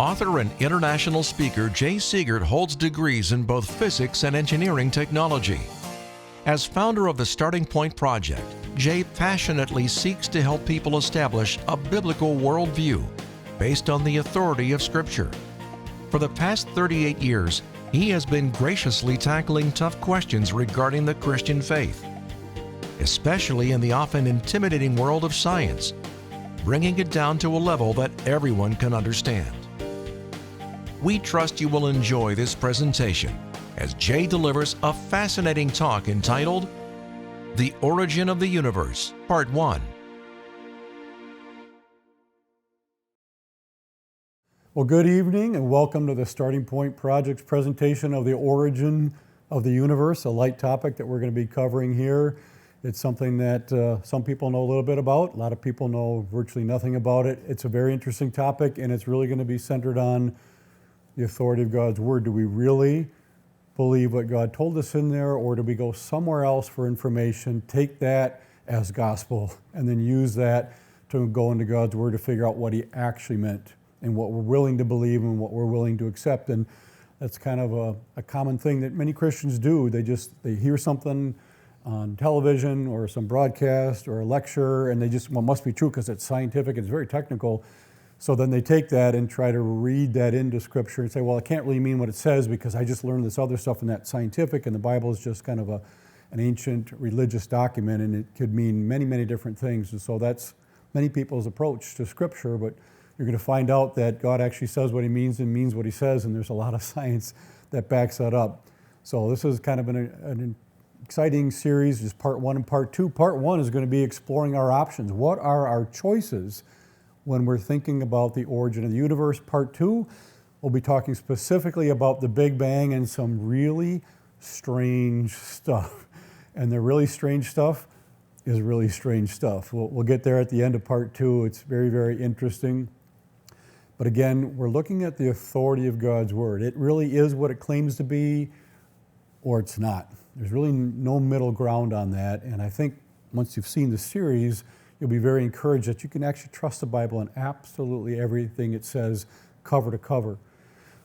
Author and international speaker Jay Seegert holds degrees in both physics and engineering technology. As founder of the Starting Point Project, Jay passionately seeks to help people establish a biblical worldview based on the authority of Scripture. For the past 38 years, he has been graciously tackling tough questions regarding the Christian faith, especially in the often intimidating world of science, bringing it down to a level that everyone can understand. We trust you will enjoy this presentation as Jay delivers a fascinating talk entitled The Origin of the Universe, Part 1. Well, good evening and welcome to the Starting Point Project's presentation of the origin of the universe, a light topic that we're going to be covering here. It's something that some people know a little bit about. A lot of people know virtually nothing about it. It's a very interesting topic, and it's really going to be centered on the authority of God's Word. Do we really believe what God told us in there, or do we go somewhere else for information, take that as gospel, and then use that to go into God's Word to figure out what He actually meant and what we're willing to believe and what we're willing to accept? And that's kind of a common thing that many Christians do. They hear something on television or some broadcast or a lecture, and they just, well, it must be true because it's scientific, it's very technical. So then they take that and try to read that into Scripture and say, well, it can't really mean what it says because I just learned this other stuff in that scientific, and the Bible is just kind of an ancient religious document, and it could mean many, many different things. And so that's many people's approach to Scripture, but you're going to find out that God actually says what He means and means what He says, and there's a lot of science that backs that up. So this is kind of an exciting series, just part 1 and part 2. Part 1 is going to be exploring our options. What are our choices when we're thinking about the origin of the universe? Part 2, we'll be talking specifically about the Big Bang and some really strange stuff. And the really strange stuff is really strange stuff. We'll get there at the end of part 2. It's very, very interesting. But again, we're looking at the authority of God's Word. It really is what it claims to be, or it's not. There's really no middle ground on that. And I think once you've seen the series, you'll be very encouraged that you can actually trust the Bible and absolutely everything it says, cover to cover.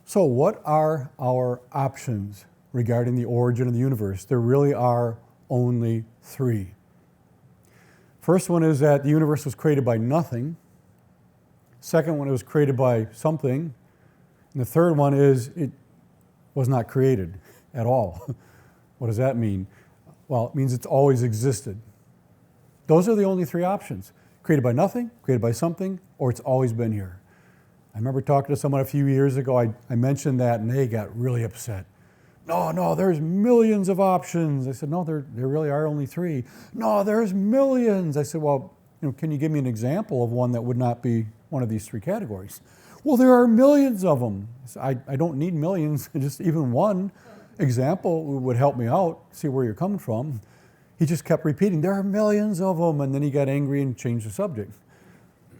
So what are our options regarding the origin of the universe? There really are only 3. First one is that the universe was created by nothing. Second one, it was created by something. And the third one is it was not created at all. What does that mean? Well, it means it's always existed. Those are the only 3 options. Created by nothing, created by something, or it's always been here. I remember talking to someone a few years ago, I mentioned that, and they got really upset. No, there's millions of options. I said, no, there really are only 3. No, there's millions. I said, well, can you give me an example of one that would not be one of these 3 categories? Well, there are millions of them. I don't need millions, just even one example would help me out, see where you're coming from. He just kept repeating, there are millions of them, and then he got angry and changed the subject.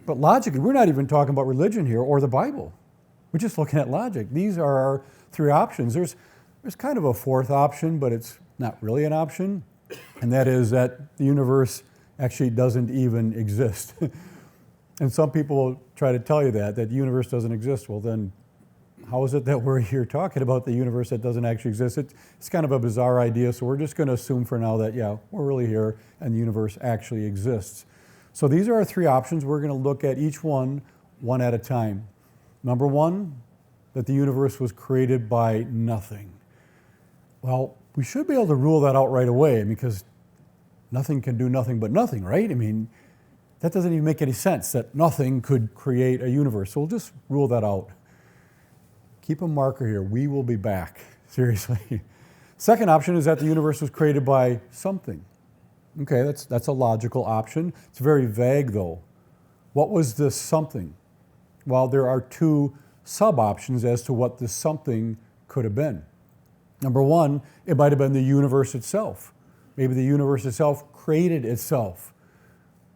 But logically, we're not even talking about religion here or the Bible. We're just looking at logic. These are our 3 options. There's kind of a 4th option, but it's not really an option, and that is that the universe actually doesn't even exist. And some people try to tell you that the universe doesn't exist. Well, then how is it that we're here talking about the universe that doesn't actually exist? It's kind of a bizarre idea, so we're just going to assume for now that, yeah, we're really here and the universe actually exists. So these are our 3 options. We're going to look at each one at a time. Number 1, that the universe was created by nothing. Well, we should be able to rule that out right away because nothing can do nothing but nothing, right? I mean, that doesn't even make any sense that nothing could create a universe. So we'll just rule that out. Keep a marker here. We will be back. Seriously. Second option is that the universe was created by something. Okay, that's a logical option. It's very vague, though. What was this something? Well, there are 2 sub-options as to what this something could have been. Number 1, it might have been the universe itself. Maybe the universe itself created itself.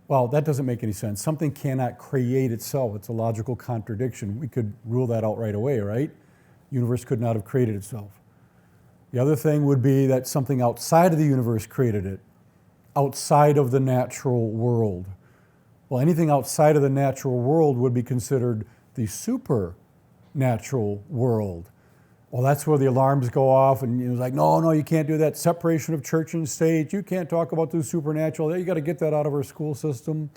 Well, that doesn't make any sense. Something cannot create itself. It's a logical contradiction. We could rule that out right away, right? The universe could not have created itself. The other thing would be that something outside of the universe created it, outside of the natural world. Well, anything outside of the natural world would be considered the super supernatural world. Well, that's where the alarms go off, and it's like, no, you can't do that. Separation of church and state. You can't talk about the supernatural. You got to get that out of our school system.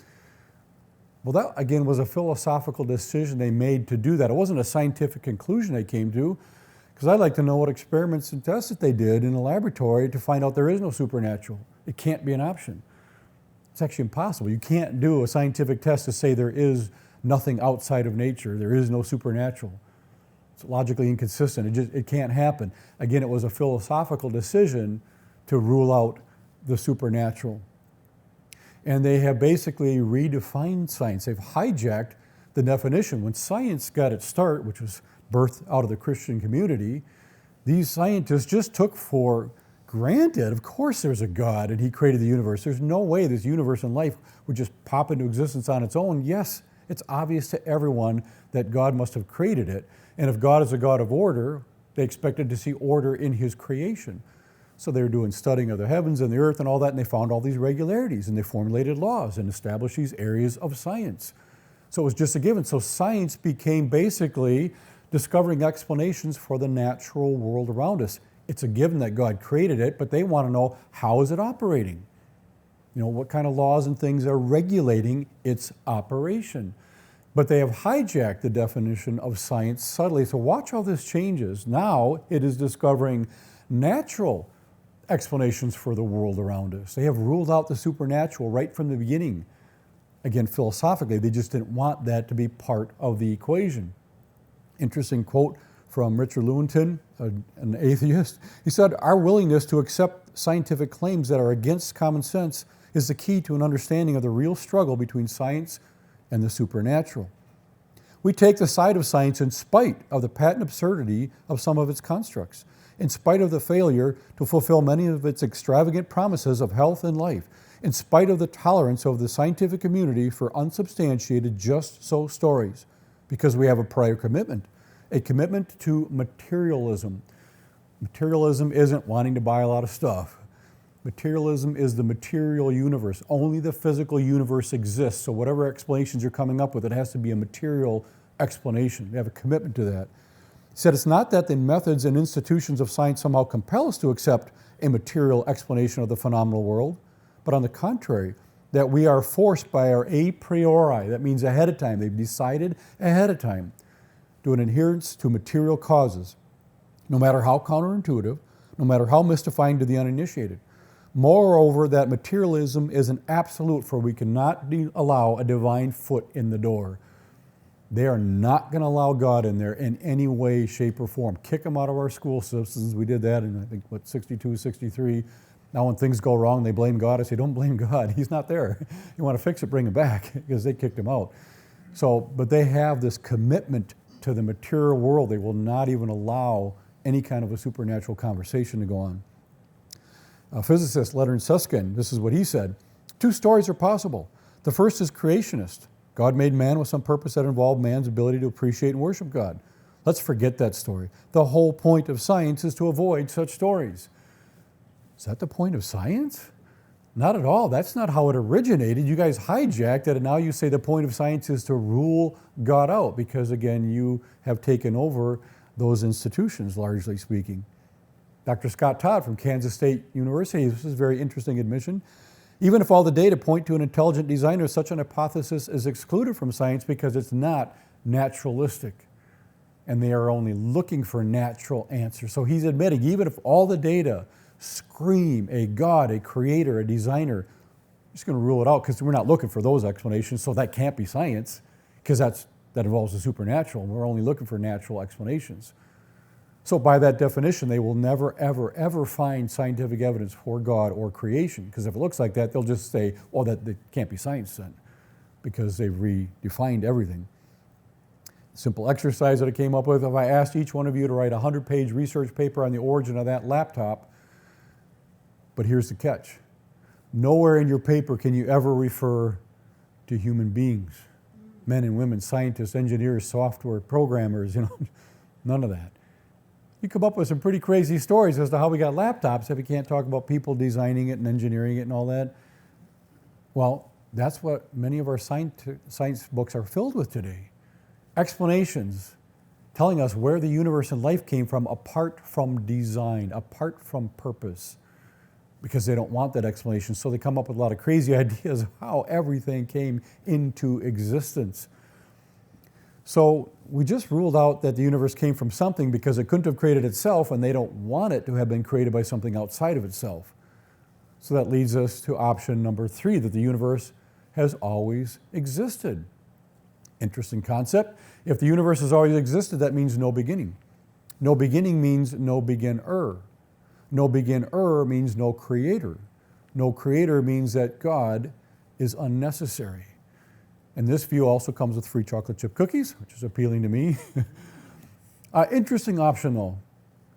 Well, that, again, was a philosophical decision they made to do that. It wasn't a scientific conclusion they came to, because I'd like to know what experiments and tests that they did in a laboratory to find out there is no supernatural. It can't be an option. It's actually impossible. You can't do a scientific test to say there is nothing outside of nature. There is no supernatural. It's logically inconsistent. It can't happen. Again, it was a philosophical decision to rule out the supernatural. And they have basically redefined science. They've hijacked the definition. When science got its start, which was birthed out of the Christian community, these scientists just took for granted, of course there's a God and he created the universe. There's no way this universe and life would just pop into existence on its own. Yes, it's obvious to everyone that God must have created it. And if God is a God of order, they expected to see order in his creation. So they were doing studying of the heavens and the earth and all that, and they found all these regularities, and they formulated laws and established these areas of science. So it was just a given. So science became basically discovering explanations for the natural world around us. It's a given that God created it, but they want to know, how is it operating? What kind of laws and things are regulating its operation? But they have hijacked the definition of science subtly. So watch how this changes. Now it is discovering natural explanations for the world around us. They have ruled out the supernatural right from the beginning. Again, philosophically, they just didn't want that to be part of the equation. Interesting quote from Richard Lewontin, an atheist. He said, "Our willingness to accept scientific claims that are against common sense is the key to an understanding of the real struggle between science and the supernatural. We take the side of science in spite of the patent absurdity of some of its constructs, in spite of the failure to fulfill many of its extravagant promises of health and life, in spite of the tolerance of the scientific community for unsubstantiated just-so stories, because we have a prior commitment, a commitment to materialism. Materialism isn't wanting to buy a lot of stuff. Materialism is the material universe. Only the physical universe exists. So whatever explanations you're coming up with, it has to be a material explanation. They have a commitment to that. He said it's not that the methods and institutions of science somehow compel us to accept a material explanation of the phenomenal world, but on the contrary, that we are forced by our a priori, that means ahead of time, they've decided ahead of time, to an adherence to material causes, no matter how counterintuitive, no matter how mystifying to the uninitiated. Moreover, that materialism is an absolute, for we cannot allow a divine foot in the door. They are not going to allow God in there in any way, shape, or form. Kick them out of our school systems. We did that in, I think, 62, 63. Now when things go wrong, they blame God. I say, don't blame God. He's not there. You want to fix it, bring him back, because they kicked him out. So, but they have this commitment to the material world. They will not even allow any kind of a supernatural conversation to go on. Physicist Leonard Susskind, this is what he said: two stories are possible. The first is creationist. God made man with some purpose that involved man's ability to appreciate and worship God. Let's forget that story. The whole point of science is to avoid such stories. Is that the point of science? Not at all. That's not how it originated. You guys hijacked it, and now you say the point of science is to rule God out, because again, you have taken over those institutions, largely speaking. Dr. Scott Todd from Kansas State University, this is a very interesting admission. Even if all the data point to an intelligent designer, such an hypothesis is excluded from science because it's not naturalistic, and they are only looking for natural answers. So he's admitting, even if all the data scream a God, a creator, a designer, we're just going to rule it out because we're not looking for those explanations, so that can't be science, because that involves the supernatural. We're only looking for natural explanations. So by that definition, they will never, ever, ever find scientific evidence for God or creation, because if it looks like that, they'll just say, oh, that can't be science then, because they've redefined everything. Simple exercise that I came up with: if I asked each one of you to write a 100-page research paper on the origin of that laptop, but here's the catch: nowhere in your paper can you ever refer to human beings, men and women, scientists, engineers, software programmers, none of that. You come up with some pretty crazy stories as to how we got laptops if you can't talk about people designing it and engineering it and all that. Well, that's what many of our science books are filled with today. Explanations telling us where the universe and life came from apart from design, apart from purpose, because they don't want that explanation. So they come up with a lot of crazy ideas of how everything came into existence. So we just ruled out that the universe came from something because it couldn't have created itself, and they don't want it to have been created by something outside of itself. So that leads us to option number 3, that the universe has always existed. Interesting concept. If the universe has always existed, that means no beginning. No beginning means no beginner. No beginner means no creator. No creator means that God is unnecessary. And this view also comes with free chocolate chip cookies, which is appealing to me. Interesting option though.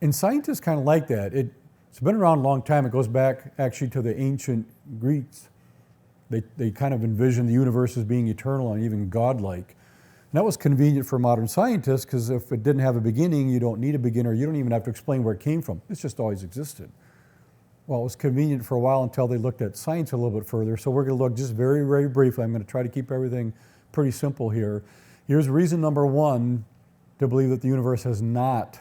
And scientists kind of like that. It's been around a long time. It goes back actually to the ancient Greeks. They kind of envisioned the universe as being eternal and even godlike. And that was convenient for modern scientists, because if it didn't have a beginning, you don't need a beginner. You don't even have to explain where it came from. It's just always existed. Well, it was convenient for a while until they looked at science a little bit further. So we're going to look just very, very briefly. I'm going to try to keep everything pretty simple here. Here's reason number 1 to believe that the universe has not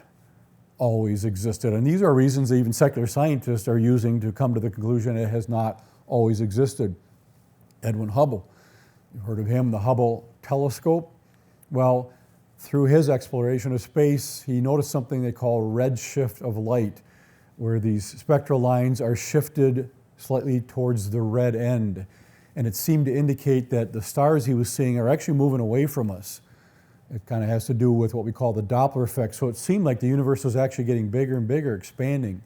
always existed. And these are reasons that even secular scientists are using to come to the conclusion it has not always existed. Edwin Hubble. You've heard of him, the Hubble telescope. Well, through his exploration of space, he noticed something they call redshift of light, where these spectral lines are shifted slightly towards the red end. And it seemed to indicate that the stars he was seeing are actually moving away from us. It kind of has to do with what we call the Doppler effect. So it seemed like the universe was actually getting bigger and bigger, expanding.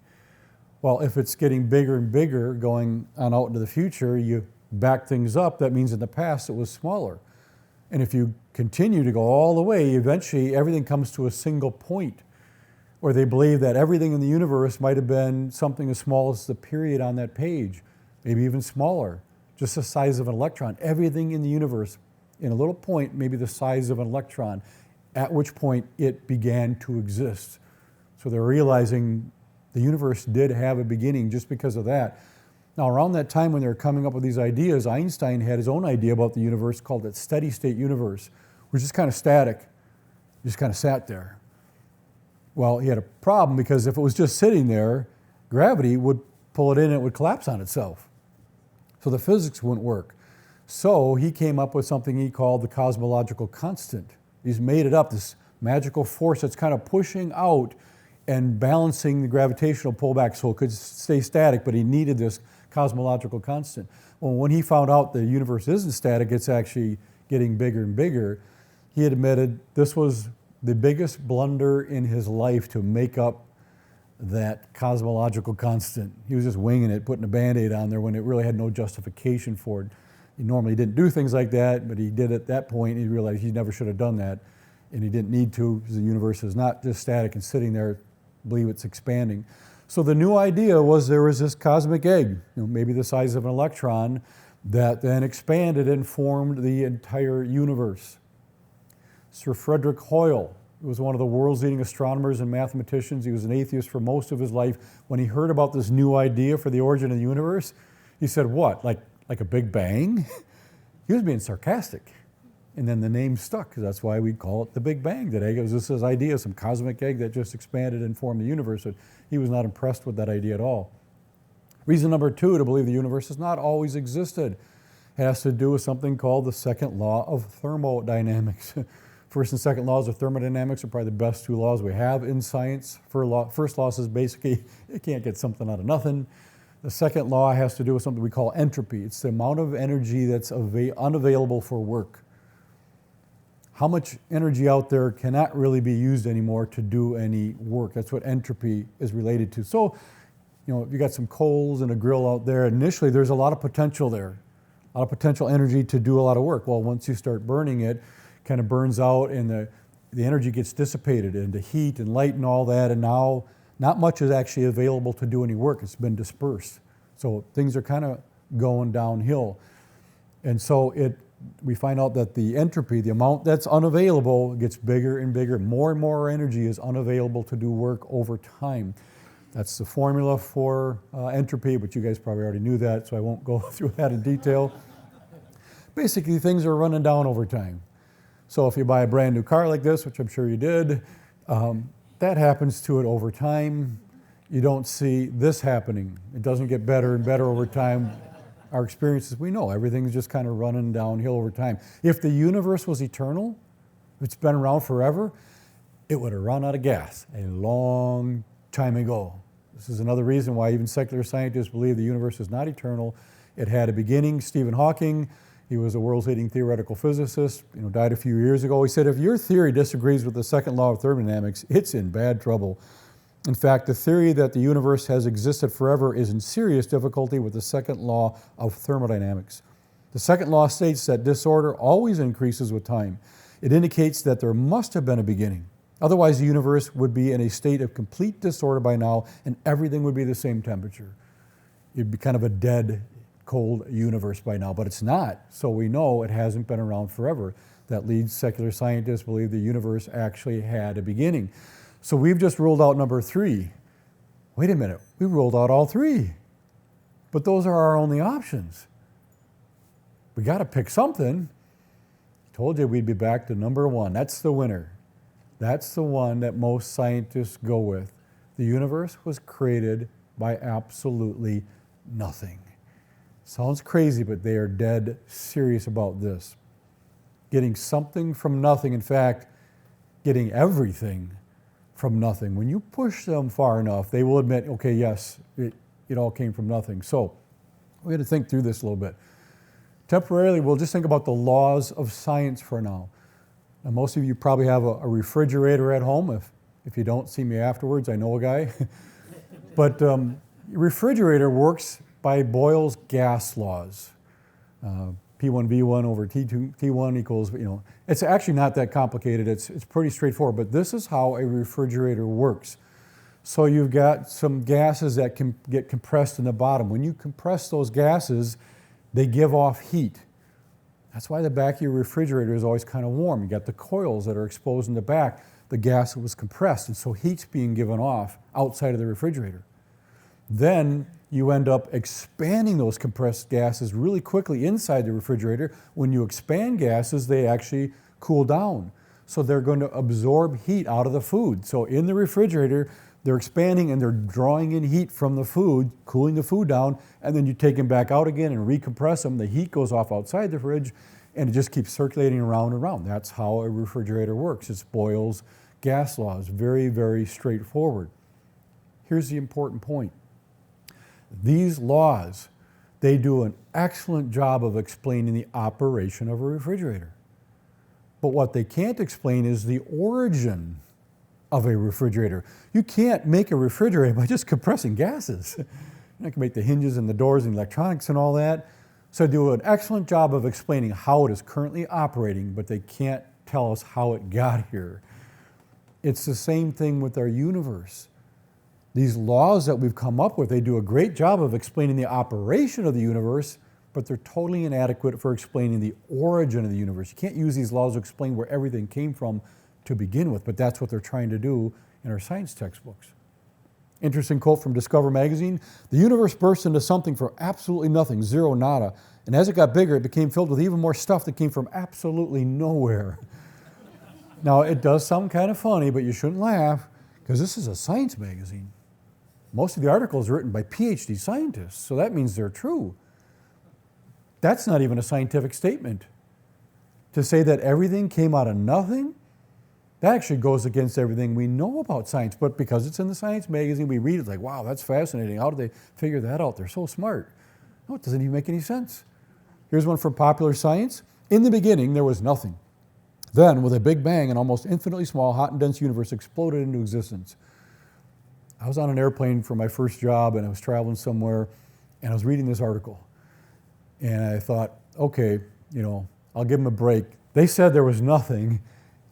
Well, if it's getting bigger and bigger going on out into the future, you back things up, that means in the past it was smaller. And if you continue to go all the way, eventually everything comes to a single point, where they believe that everything in the universe might have been something as small as the period on that page, maybe even smaller, just the size of an electron. Everything in the universe in a little point, maybe the size of an electron, at which point it began to exist. So they're realizing the universe did have a beginning just because of that. Now, around that time when they were coming up with these ideas, Einstein had his own idea about the universe called the steady state universe, which is kind of static, just kind of sat there. Well, he had a problem, because if it was just sitting there, gravity would pull it in and it would collapse on itself. So the physics wouldn't work. So he came up with something he called the cosmological constant. He's made it up, this magical force that's kind of pushing out and balancing the gravitational pullback so it could stay static, but he needed this cosmological constant. Well, when he found out the universe isn't static, it's actually getting bigger and bigger, he admitted this was the biggest blunder in his life to make up that cosmological constant. He was just winging it, putting a Band-Aid on there when it really had no justification for it. He normally didn't do things like that, but he did at that point. He realized he never should have done that, and he didn't need to, because the universe is not just static and sitting there. I believe it's expanding. So the new idea was there was this cosmic egg, maybe the size of an electron, that then expanded and formed the entire universe. Sir Frederick Hoyle was one of the world's leading astronomers and mathematicians. He was an atheist for most of his life. When he heard about this new idea for the origin of the universe, he said, what, like a Big Bang? He was being sarcastic. And then the name stuck, because that's why we call it the Big Bang today. It was just his idea, some cosmic egg that just expanded and formed the universe. But he was not impressed with that idea at all. Reason number 2 to believe the universe has not always existed has to do with something called the second law of thermodynamics. First and second laws of thermodynamics are probably the best 2 laws we have in science. First law says basically you can't get something out of nothing. The second law has to do with something we call entropy. It's the amount of energy that's unavailable for work. How much energy out there cannot really be used anymore to do any work. That's what entropy is related to. So, if you got some coals and a grill out there, initially there's a lot of potential there, a lot of potential energy to do a lot of work. Well, once you start burning it, kind of burns out, and the energy gets dissipated into heat and light and all that, and now not much is actually available to do any work. It's been dispersed. So things are kind of going downhill. And so we find out that the entropy, the amount that's unavailable, gets bigger and bigger. More and more energy is unavailable to do work over time. That's the formula for entropy, but you guys probably already knew that, so I won't go through that in detail. Basically, things are running down over time. So if you buy a brand new car like this, which I'm sure you did, that happens to it over time. You don't see this happening. It doesn't get better and better over time. Our experiences, we know everything's just kind of running downhill over time. If the universe was eternal, if it's been around forever, it would have run out of gas a long time ago. This is another reason why even secular scientists believe the universe is not eternal. It had a beginning. Stephen Hawking, he was the world's leading theoretical physicist, died a few years ago. He said, if your theory disagrees with the second law of thermodynamics, it's in bad trouble. In fact, the theory that the universe has existed forever is in serious difficulty with the second law of thermodynamics. The second law states that disorder always increases with time. It indicates that there must have been a beginning. Otherwise, the universe would be in a state of complete disorder by now, and everything would be the same temperature. It'd be kind of a dead, cold universe by now, but it's not. So we know it hasn't been around forever. That leads secular scientists to believe the universe actually had a beginning. So we've just ruled out number 3. Wait a minute, we ruled out all 3. But those are our only options. We got to pick something. I told you we'd be back to number 1. That's the winner. That's the one that most scientists go with. The universe was created by absolutely nothing. Sounds crazy, but they are dead serious about this. Getting something from nothing, in fact, getting everything from nothing. When you push them far enough, they will admit, okay, yes, it all came from nothing. So we had to think through this a little bit. Temporarily, we'll just think about the laws of science for now. Now, most of you probably have a refrigerator at home. If you don't, see me afterwards. I know a guy. But refrigerator works by Boyle's gas laws. P1V1 over T1 equals, it's actually not that complicated. It's pretty straightforward, but this is how a refrigerator works. So you've got some gases that can get compressed in the bottom. When you compress those gases, they give off heat. That's why the back of your refrigerator is always kind of warm. You got the coils that are exposed in the back. The gas was compressed, and so heat's being given off outside of the refrigerator. Then you end up expanding those compressed gases really quickly inside the refrigerator. When you expand gases, they actually cool down. So they're going to absorb heat out of the food. So in the refrigerator, they're expanding and they're drawing in heat from the food, cooling the food down, and then you take them back out again and recompress them. The heat goes off outside the fridge, and it just keeps circulating around and around. That's how a refrigerator works. It's Boyle's gas laws. Very, very straightforward. Here's the important point. These laws, they do an excellent job of explaining the operation of a refrigerator. But what they can't explain is the origin of a refrigerator. You can't make a refrigerator by just compressing gases. You can make the hinges and the doors and electronics and all that. So they do an excellent job of explaining how it is currently operating, but they can't tell us how it got here. It's the same thing with our universe. These laws that we've come up with, they do a great job of explaining the operation of the universe, but they're totally inadequate for explaining the origin of the universe. You can't use these laws to explain where everything came from to begin with, but that's what they're trying to do in our science textbooks. Interesting quote from Discover magazine: "The universe burst into something from absolutely nothing, zero, nada, and as it got bigger, it became filled with even more stuff that came from absolutely nowhere." Now, it does sound kind of funny, but you shouldn't laugh, because this is a science magazine. Most of the articles are written by PhD scientists, so that means they're true. That's not even a scientific statement. To say that everything came out of nothing, that actually goes against everything we know about science. But because it's in the science magazine, we read it like, wow, that's fascinating. How did they figure that out? They're so smart. No, it doesn't even make any sense. Here's one from Popular Science. "In the beginning, there was nothing. Then, with a big bang, an almost infinitely small, hot and dense universe exploded into existence." I was on an airplane for my first job, and I was traveling somewhere, and I was reading this article. And I thought, okay, I'll give them a break. They said there was nothing,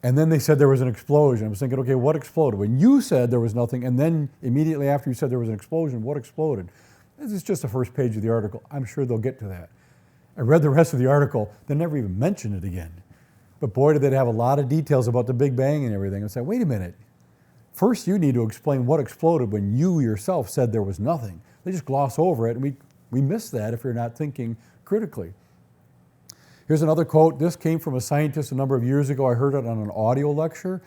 and then they said there was an explosion. I was thinking, okay, what exploded? When you said there was nothing, and then immediately after you said there was an explosion, what exploded? This is just the first page of the article. I'm sure they'll get to that. I read the rest of the article. They never even mentioned it again. But boy, did they have a lot of details about the Big Bang and everything. I said, wait a minute. First, you need to explain what exploded when you yourself said there was nothing. They just gloss over it, and we miss that if you're not thinking critically. Here's another quote. This came from a scientist a number of years ago. I heard it on an audio lecture,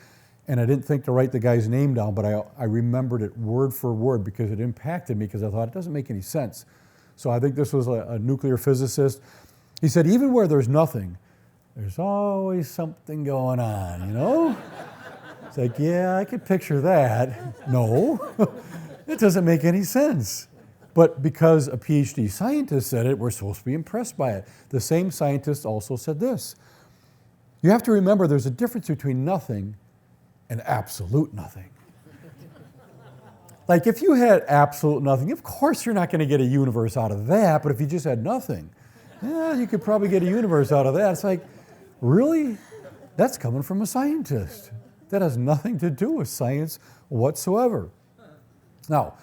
and I didn't think to write the guy's name down, but I remembered it word for word because it impacted me, because I thought it doesn't make any sense. So I think this was a nuclear physicist. He said, even where there's nothing, there's always something going on, you know? It's like, yeah, I could picture that. No, it doesn't make any sense. But because a PhD scientist said it, we're supposed to be impressed by it. The same scientist also said this. You have to remember there's a difference between nothing and absolute nothing. Like if you had absolute nothing, of course you're not going to get a universe out of that, but if you just had nothing, yeah, you could probably get a universe out of that. It's like, really? That's coming from a scientist. That has nothing to do with science whatsoever. Now,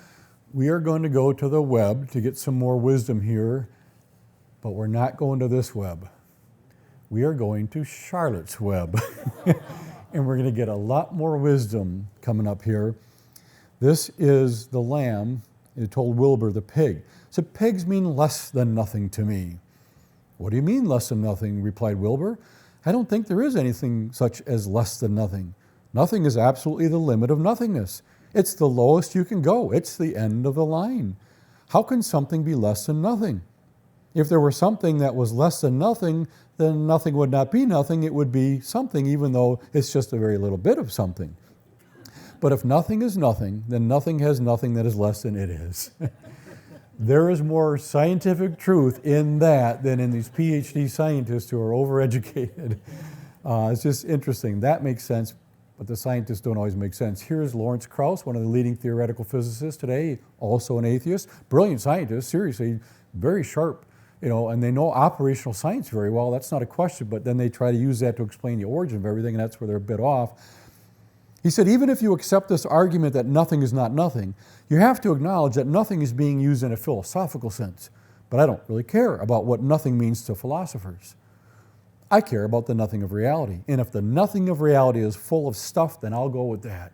we are going to go to the web to get some more wisdom here, but we're not going to this web. We are going to Charlotte's Web, and we're going to get a lot more wisdom coming up here. This is the lamb. It told Wilbur, the pig. So pigs mean less than nothing to me. What do you mean less than nothing? Replied Wilbur. I don't think there is anything such as less than nothing. Nothing is absolutely the limit of nothingness. It's the lowest you can go. It's the end of the line. How can something be less than nothing? If there were something that was less than nothing, then nothing would not be nothing. It would be something, even though it's just a very little bit of something. But if nothing is nothing, then nothing has nothing that is less than it is. There is more scientific truth in that than in these PhD scientists who are overeducated. It's just interesting. That makes sense, but the scientists don't always make sense. Here's Lawrence Krauss, one of the leading theoretical physicists today, also an atheist, brilliant scientist, seriously, very sharp, and they know operational science very well. That's not a question, but then they try to use that to explain the origin of everything, and that's where they're a bit off. He said, even if you accept this argument that nothing is not nothing, you have to acknowledge that nothing is being used in a philosophical sense. But I don't really care about what nothing means to philosophers. I care about the nothing of reality. And if the nothing of reality is full of stuff, then I'll go with that.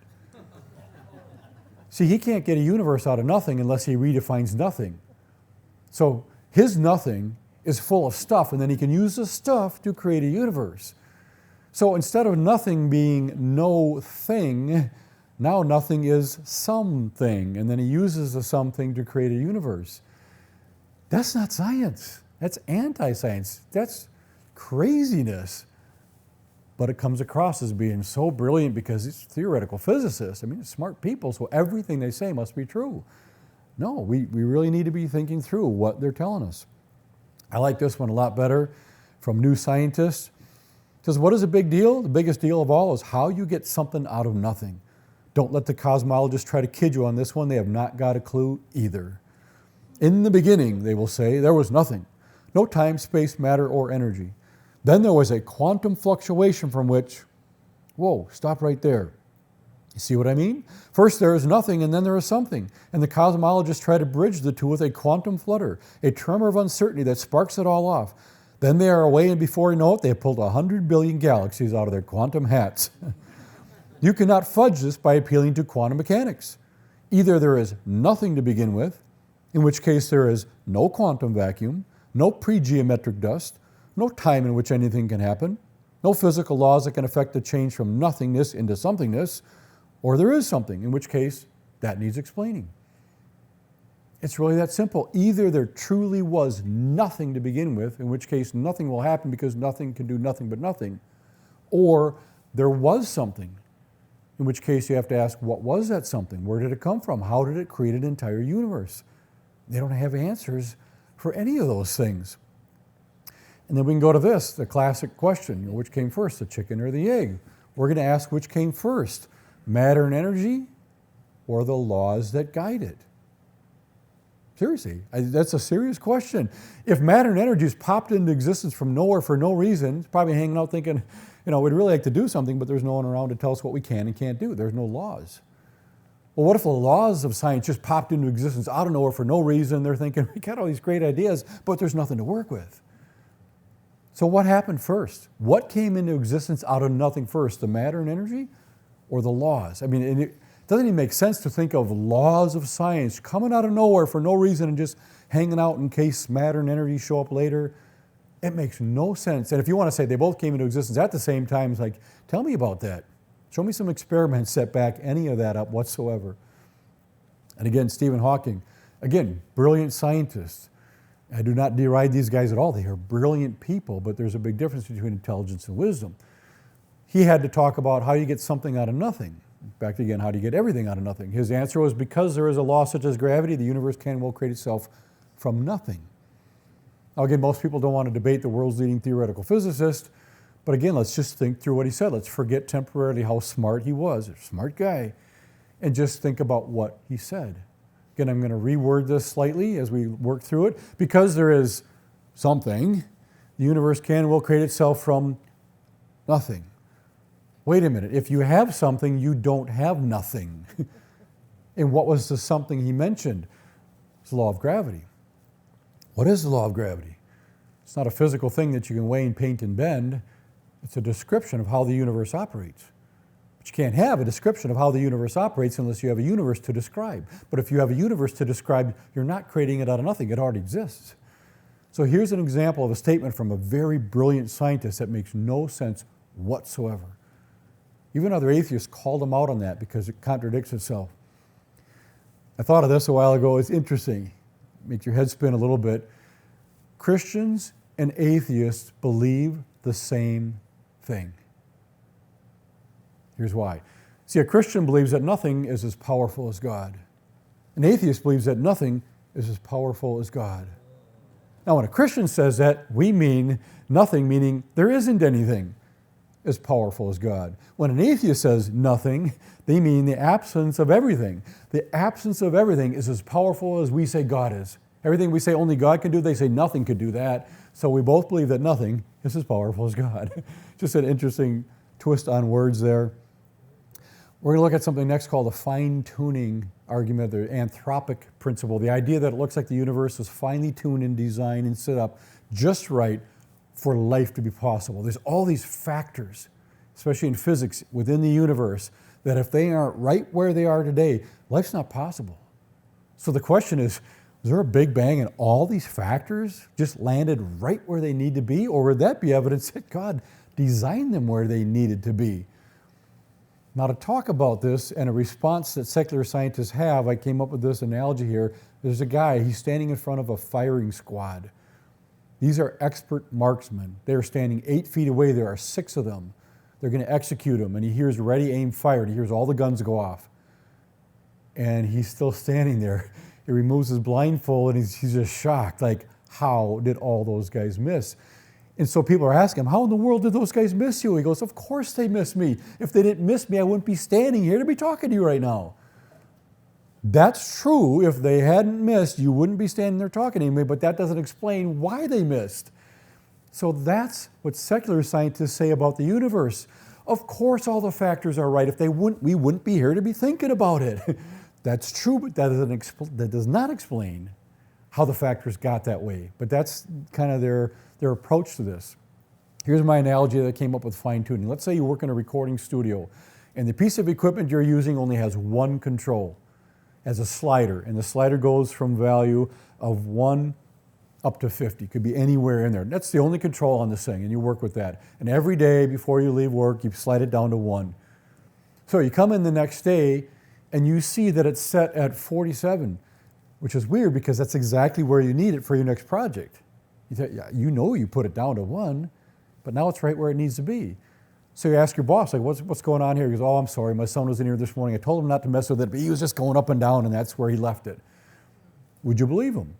See, he can't get a universe out of nothing unless he redefines nothing. So his nothing is full of stuff, and then he can use the stuff to create a universe. So instead of nothing being no thing, now nothing is something, and then he uses the something to create a universe. That's not science. That's anti-science. That's craziness. But it comes across as being so brilliant because it's theoretical physicists. I mean, it's smart people, so everything they say must be true. No, we really need to be thinking through what they're telling us. I like this one a lot better from New Scientist. It says, what is a big deal? The biggest deal of all is how you get something out of nothing. Don't let the cosmologists try to kid you on this one. They have not got a clue either. In the beginning, they will say, there was nothing. No time, space, matter, or energy. Then there was a quantum fluctuation from which, whoa, stop right there. You see what I mean? First there is nothing, and then there is something. And the cosmologists try to bridge the two with a quantum flutter, a tremor of uncertainty that sparks it all off. Then they are away, and before you know it, they have pulled 100 billion galaxies out of their quantum hats. You cannot fudge this by appealing to quantum mechanics. Either there is nothing to begin with, in which case there is no quantum vacuum, no pre-geometric dust, no time in which anything can happen, no physical laws that can affect the change from nothingness into somethingness, or there is something, in which case that needs explaining. It's really that simple. Either there truly was nothing to begin with, in which case nothing will happen because nothing can do nothing but nothing, or there was something, in which case you have to ask, what was that something? Where did it come from? How did it create an entire universe? They don't have answers for any of those things. And then we can go to this, the classic question, which came first, the chicken or the egg? We're going to ask which came first, matter and energy or the laws that guide it? Seriously, that's a serious question. If matter and energy has popped into existence from nowhere for no reason, it's probably hanging out thinking, we'd really like to do something, but there's no one around to tell us what we can and can't do. There's no laws. Well, what if the laws of science just popped into existence out of nowhere for no reason? They're thinking, we got all these great ideas, but there's nothing to work with. So what happened first? What came into existence out of nothing first, the matter and energy or the laws? I mean, it doesn't even make sense to think of laws of science coming out of nowhere for no reason and just hanging out in case matter and energy show up later. It makes no sense. And if you want to say they both came into existence at the same time, it's like, tell me about that. Show me some experiments that back any of that up whatsoever. And again, Stephen Hawking, again, brilliant scientist. I do not deride these guys at all. They are brilliant people, but there's a big difference between intelligence and wisdom. He had to talk about how you get something out of nothing. Back again, how do you get everything out of nothing? His answer was, because there is a law such as gravity, the universe can and will create itself from nothing. Now again, most people don't want to debate the world's leading theoretical physicist, but again, let's just think through what he said. Let's forget temporarily how smart he was, a smart guy, and just think about what he said. Again, I'm going to reword this slightly as we work through it. Because there is something, the universe can and will create itself from nothing. Wait a minute, if you have something, you don't have nothing. And what was the something he mentioned? It's the law of gravity. What is the law of gravity? It's not a physical thing that you can weigh and paint and bend. It's a description of how the universe operates. But you can't have a description of how the universe operates unless you have a universe to describe. But if you have a universe to describe, you're not creating it out of nothing. It already exists. So here's an example of a statement from a very brilliant scientist that makes no sense whatsoever. Even other atheists called him out on that because it contradicts itself. I thought of this a while ago. It's interesting. Makes your head spin a little bit. Christians and atheists believe the same thing. Here's why. See, a Christian believes that nothing is as powerful as God. An atheist believes that nothing is as powerful as God. Now, when a Christian says that, we mean nothing, meaning there isn't anything as powerful as God. When an atheist says nothing, they mean the absence of everything. The absence of everything is as powerful as we say God is. Everything we say only God can do, they say nothing could do that. So we both believe that nothing is as powerful as God. Just an interesting twist on words there. We're going to look at something next called the fine-tuning argument, the anthropic principle, the idea that it looks like the universe is finely tuned and designed and set up just right for life to be possible. There's all these factors, especially in physics, within the universe, that if they aren't right where they are today, life's not possible. So the question is there a Big Bang and all these factors just landed right where they need to be? Or would that be evidence that God designed them where they needed to be? Now, to talk about this and a response that secular scientists have, I came up with this analogy here. There's a guy, he's standing in front of a firing squad. These are expert marksmen. They're standing 8 feet away. There are 6 of them. They're going to execute him. And he hears ready, aim, fired. He hears all the guns go off. And he's still standing there. He removes his blindfold and he's just shocked. Like, how did all those guys miss? And so people are asking him, how in the world did those guys miss you? He goes, of course they missed me. If they didn't miss me, I wouldn't be standing here to be talking to you right now. That's true. If they hadn't missed, you wouldn't be standing there talking to me, but that doesn't explain why they missed. So that's what secular scientists say about the universe. Of course all the factors are right. If they wouldn't, we wouldn't be here to be thinking about it. That's true, but that does not explain how the factors got that way. But that's kind of their approach to this. Here's my analogy that I came up with fine-tuning. Let's say you work in a recording studio, and the piece of equipment you're using only has one control, as a slider, and the slider goes from value of 1 up to 50. Could be anywhere in there. That's the only control on this thing, and you work with that. And every day before you leave work, you slide it down to 1. So you come in the next day, and you see that it's set at 47, which is weird because that's exactly where you need it for your next project. You know you put it down to 1, but now it's right where it needs to be. So you ask your boss, like, what's going on here? He goes, oh, I'm sorry, my son was in here this morning. I told him not to mess with it, but he was just going up and down, and that's where he left it. Would you believe him?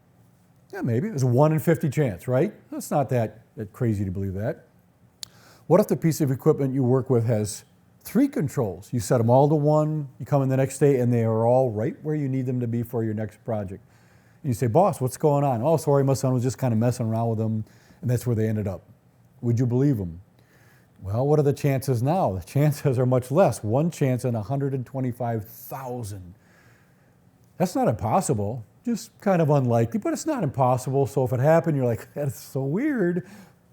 Yeah, maybe. It's a 1 in 50 chance, right? That's not that crazy to believe that. What if the piece of equipment you work with has 3 controls? You set them all to 1, you come in the next day, and they are all right where you need them to be for your next project. And you say, boss, what's going on? Oh, sorry, my son was just kind of messing around with them, and that's where they ended up. Would you believe him? Well, what are the chances now? The chances are much less. 1 chance in 125,000. That's not impossible, just kind of unlikely, but it's not impossible. So if it happened, you're like, that's so weird,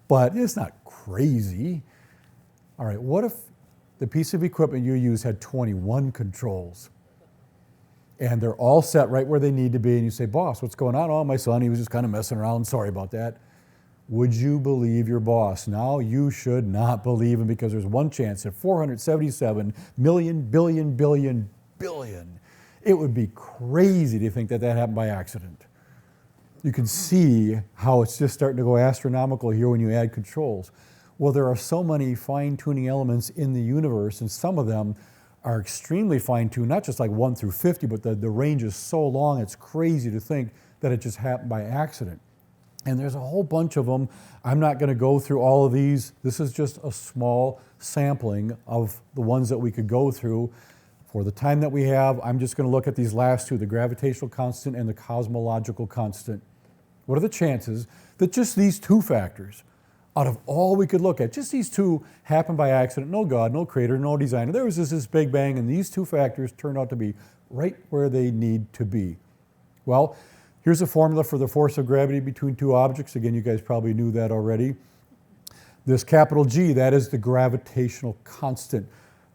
but it's not crazy. All right, what if the piece of equipment you use had 21 controls? And they're all set right where they need to be, and you say, boss, what's going on? Oh, my son, he was just kind of messing around. Sorry about that. Would you believe your boss? Now you should not believe him because there's one chance at 477 million, billion. It would be crazy to think that that happened by accident. You can see how it's just starting to go astronomical here when you add controls. Well, there are so many fine-tuning elements in the universe, and some of them are extremely fine-tuned, not just like 1 through 50, but the range is so long, it's crazy to think that it just happened by accident. And there's a whole bunch of them. I'm not going to go through all of these. This is just a small sampling of the ones that we could go through. For the time that we have, I'm just going to look at these last two, the gravitational constant and the cosmological constant. What are the chances that just these two factors, out of all we could look at, just these two happen by accident, no God, no creator, no designer. There was this Big Bang, and these two factors turned out to be right where they need to be. Well, here's a formula for the force of gravity between two objects. Again, you guys probably knew that already. This capital G, that is the gravitational constant.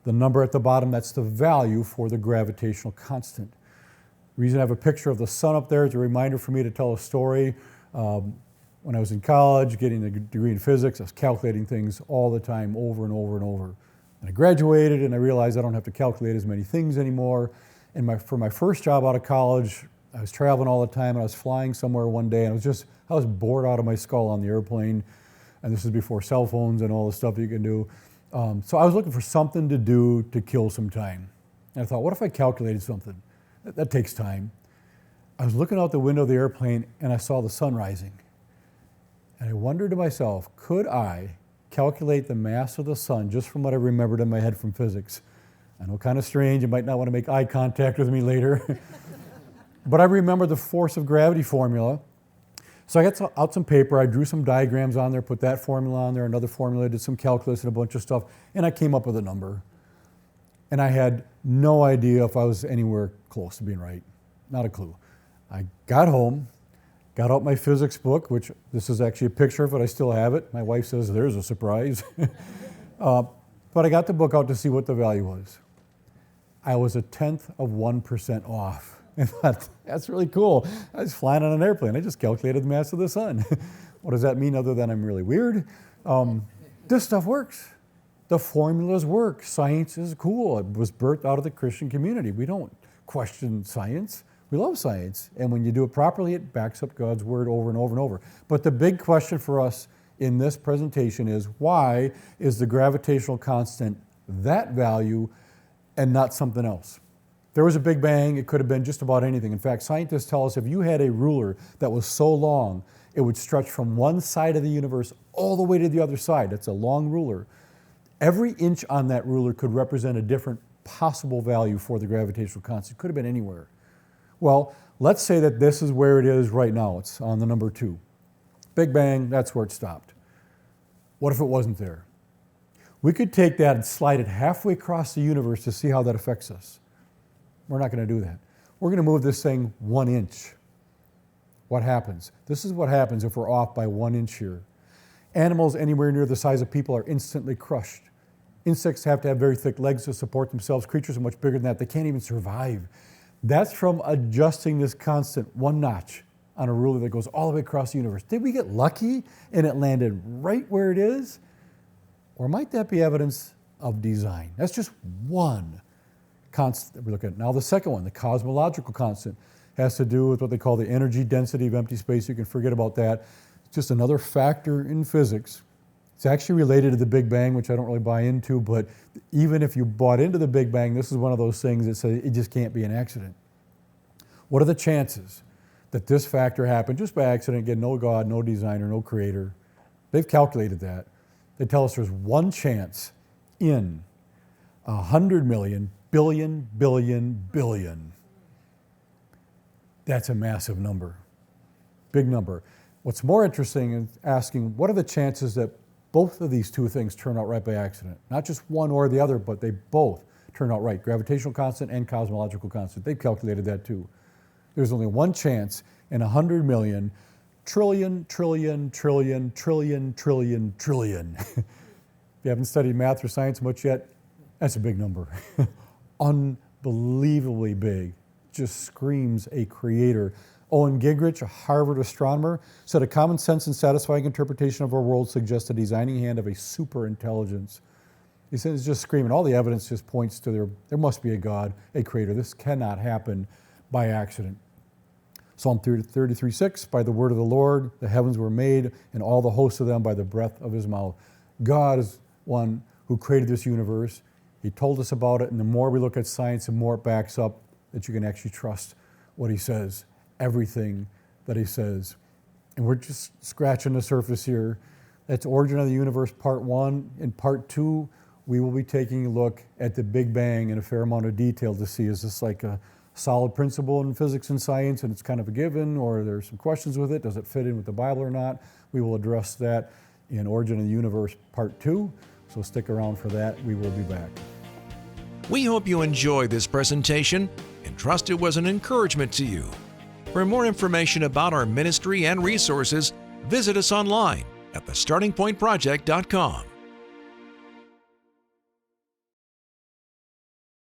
The number at the bottom, that's the value for the gravitational constant. The reason I have a picture of the sun up there is a reminder for me to tell a story. When I was in college, getting a degree in physics, I was calculating things all the time, over and over and over. And I graduated and I realized I don't have to calculate as many things anymore. And for my first job out of college, I was traveling all the time, and I was flying somewhere one day, and I was bored out of my skull on the airplane, and this is before cell phones and all the stuff you can do. So I was looking for something to do to kill some time. And I thought, what if I calculated something? That takes time. I was looking out the window of the airplane, and I saw the sun rising. And I wondered to myself, could I calculate the mass of the sun just from what I remembered in my head from physics? I know, kind of strange, you might not want to make eye contact with me later. But I remember the force of gravity formula. So I got out some paper, I drew some diagrams on there, put that formula on there, another formula, did some calculus and a bunch of stuff, and I came up with a number. And I had no idea if I was anywhere close to being right. Not a clue. I got home, got out my physics book, which this is actually a picture of it, I still have it. My wife says, there's a surprise. But I got the book out to see what the value was. I was 0.1% off. And thought, that's really cool. I was flying on an airplane. I just calculated the mass of the sun. What does that mean other than I'm really weird? This stuff works. The formulas work. Science is cool. It was birthed out of the Christian community. We don't question science. We love science. And when you do it properly, it backs up God's word over and over and over. But the big question for us in this presentation is, why is the gravitational constant that value and not something else? There was a Big Bang, it could have been just about anything. In fact, scientists tell us if you had a ruler that was so long, it would stretch from one side of the universe all the way to the other side. It's a long ruler. Every inch on that ruler could represent a different possible value for the gravitational constant. It could have been anywhere. Well, let's say that this is where it is right now. It's on the number 2. Big Bang, that's where it stopped. What if it wasn't there? We could take that and slide it halfway across the universe to see how that affects us. We're not going to do that. We're going to move this thing 1 inch. What happens? This is what happens if we're off by 1 inch here. Animals anywhere near the size of people are instantly crushed. Insects have to have very thick legs to support themselves. Creatures are much bigger than that. They can't even survive. That's from adjusting this constant 1 notch on a ruler that goes all the way across the universe. Did we get lucky and it landed right where it is? Or might that be evidence of design? That's just one constant that we look at. Now the second one, the cosmological constant, has to do with what they call the energy density of empty space. You can forget about that. It's just another factor in physics. It's actually related to the Big Bang, which I don't really buy into, but even if you bought into the Big Bang, this is one of those things that says it just can't be an accident. What are the chances that this factor happened just by accident? Again, no God, no designer, no creator. They've calculated that. They tell us there's one chance in 100 million, billion. That's a massive number, big number. What's more interesting is asking, what are the chances that both of these two things turn out right by accident? Not just one or the other, but they both turn out right. Gravitational constant and cosmological constant. They've calculated that too. There's only one chance in 100 million, trillion. If you haven't studied math or science much yet, that's a big number. Unbelievably big. Just screams a creator Owen Gingerich, a Harvard astronomer, said a common sense and satisfying interpretation of our world suggests a designing hand of a super intelligence. He says, it's just screaming. All the evidence just points to there must be a God, a creator. This cannot happen by accident. Psalm 33:6, by the word of the Lord, the heavens were made, and all the hosts of them by the breath of his mouth. God is one who created this universe. He told us about it, and the more we look at science, the more it backs up that you can actually trust what he says, everything that he says. And we're just scratching the surface here. That's Origin of the Universe, Part 1. In Part 2, we will be taking a look at the Big Bang in a fair amount of detail to see, is this like a solid principle in physics and science and it's kind of a given, or there's some questions with it? Does it fit in with the Bible or not? We will address that in Origin of the Universe, Part 2. So stick around for that. We will be back. We hope you enjoyed this presentation and trust it was an encouragement to you. For more information about our ministry and resources, visit us online at thestartingpointproject.com.